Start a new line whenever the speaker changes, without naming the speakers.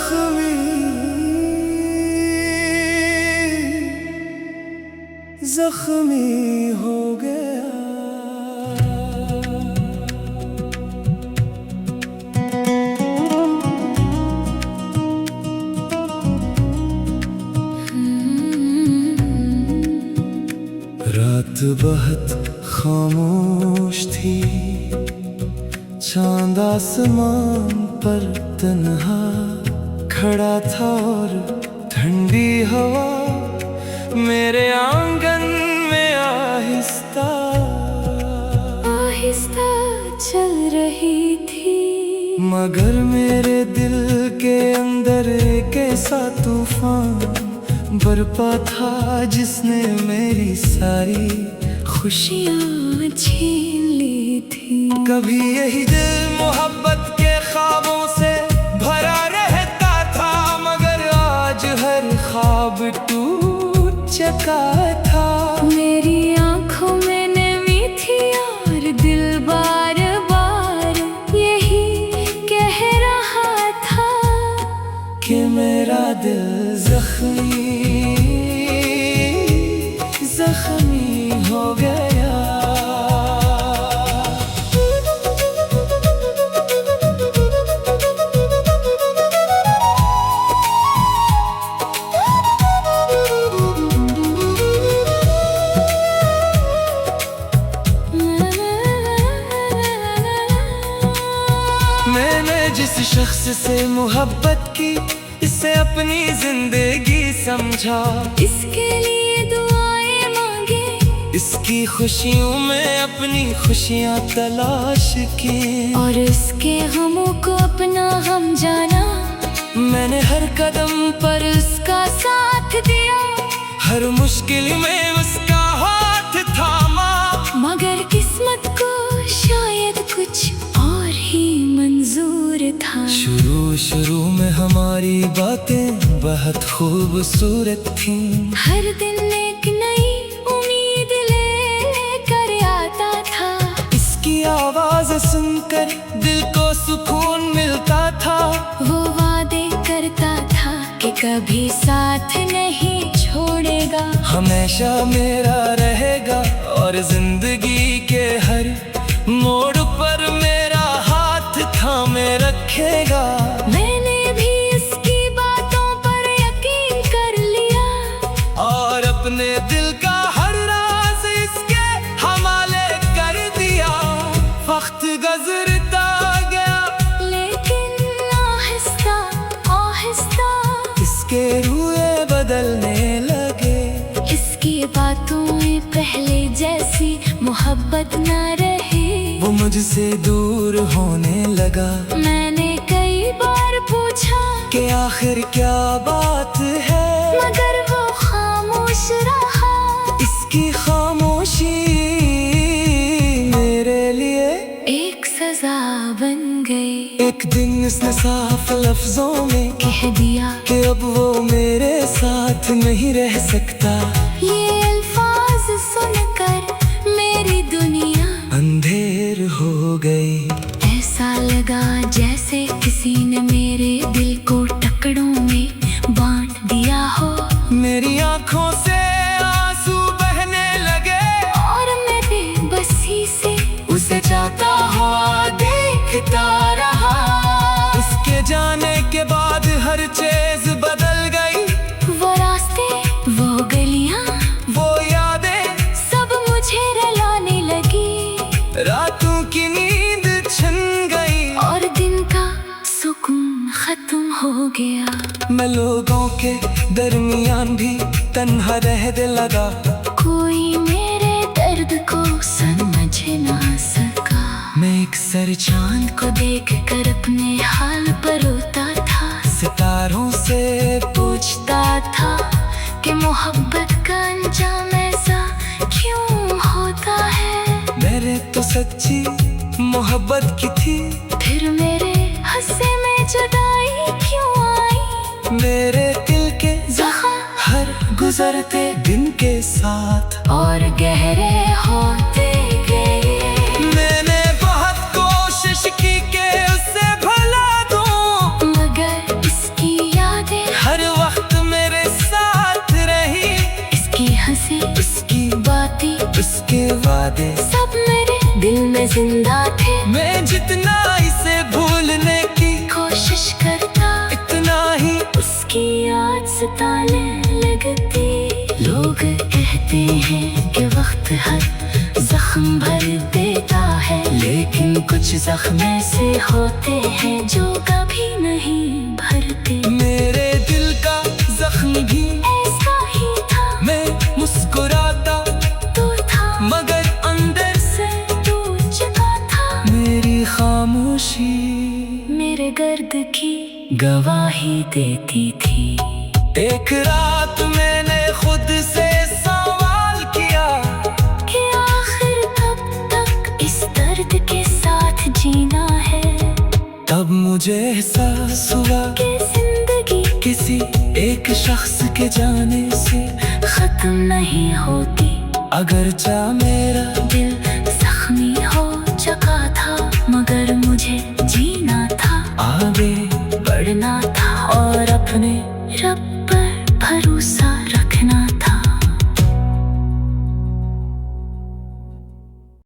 जख्मी जख्मी हो गया। रात बहुत खामोश थी, चांद आसमान पर तन्हा खड़ा था और ठंडी हवा मेरे आंगन में आहिस्ता आहिस्ता चल रही थी। मगर मेरे दिल के अंदर एक ऐसा तूफान बरपा था जिसने मेरी सारी खुशियाँ छीन ली थी। कभी यही दिल मोहब्बत के ख्वाबों से भरा रहता था, मगर आज हर ख्वाब टूट चुका था। मेरी आंखों में नमी थी और दिल बार बार यही कह रहा था कि मेरा दिल जख्मी जख्मी हो गया। मैंने जिस शख्स से मोहब्बत की, इसे अपनी जिंदगी समझा। इसके लिए दुआएं मांगे, इसकी खुशियों में अपनी खुशियाँ तलाश की, और इसके गमों को अपना गम जाना। मैंने हर कदम पर उसका साथ दिया, हर मुश्किल में उसका हाथ थामा। मगर किस्मत को शायद कुछ और ही मंजूर था। शुरू में हमारी बातें बहुत खूबसूरत थीं। हर दिन एक नई उम्मीद लेकर आता था। इसकी आवाज सुनकर दिल को सुकून मिलता था। वो वादे करता था कि कभी साथ नहीं छोड़ेगा, हमेशा मेरा रहेगा और जिंदगी के हर मोड़ पर मेरा हाथ थामे रखेगा। मैंने भी इसकी बातों पर यकीन कर लिया और अपने दिल का हर राज इसके हवाले कर दिया। वक्त गुजरता गया लेकिन आहिस्ता आहिस्ता इसके रुए बदलने लगे। इसकी बातों में पहले जैसी मोहब्बत न रही, वो मुझसे दूर होने लगा। मैंने कई बार पूछा कि आखिर क्या बात है, मगर वो खामोश रहा। इसकी खामोशी मेरे लिए एक सजा बन गई। एक दिन उसने साफ लफ्जों में कह दिया कि अब वो मेरे साथ नहीं रह सकता। ये अल्फाज सुनकर मेरी दुनिया अंधेर हो गई। ऐसा लगा जैसे किसी ने मेरे दिल को टुकड़ों में बांट दिया हो। मेरी आंखों से आंसू बहने लगे और मैं बेबसी से उसे जाता हुआ देखता रहा। उसके जाने के बाद हर चीज बदल गई। वो रास्ते, वो गलियां, वो यादें सब मुझे रुलाने लगी। रातों की नींद छिन गई और दिन का सुकून खत्म हो गया। मैं लोगों के दरमियान भी तन्हा रहने लगा। कोई मेरे दर्द को समझ ना सका। मैं एक सर चांद को देख कर अपने हाल पर रोता था। सितारों से पूछता था कि मोहब्बत का अंजाम ऐसा क्यों होता है। मेरे तो सच्ची मोहब्बत की थी, फिर मेरे हिस्से में जुदाई क्यों आई। मेरे दिल के जख्म हर गुजरते दिन के साथ और गहरे होते गए। मैंने बहुत कोशिश की कि उससे भुला दूं, मगर इसकी जिंदा थे। मैं जितना इसे भूलने की कोशिश करता, इतना ही उसकी याद सताने लगती। लोग कहते हैं कि वक्त हर जख्म भर देता है, लेकिन कुछ जख्म ऐसे होते हैं जो कभी नहीं भरते। मेरे दिल का जख्म भी ऐसा ही था, मैं मुस्कुराता तो था, मगर अंदर से टूट चुका था। मेरी खामोशी मेरे दर्द की गवाही देती थी। एक रात मैंने खुद से सवाल किया कि आखिर कब तक इस दर्द के साथ जीना है। तब मुझे एहसास हुआ कि जिंदगी किसी एक शख्स के जाने से खत्म नहीं होती। अगरचे मेरा दिल जख्मी हो चुका था, मगर मुझे जीना था, आगे बढ़ना था और अपने रब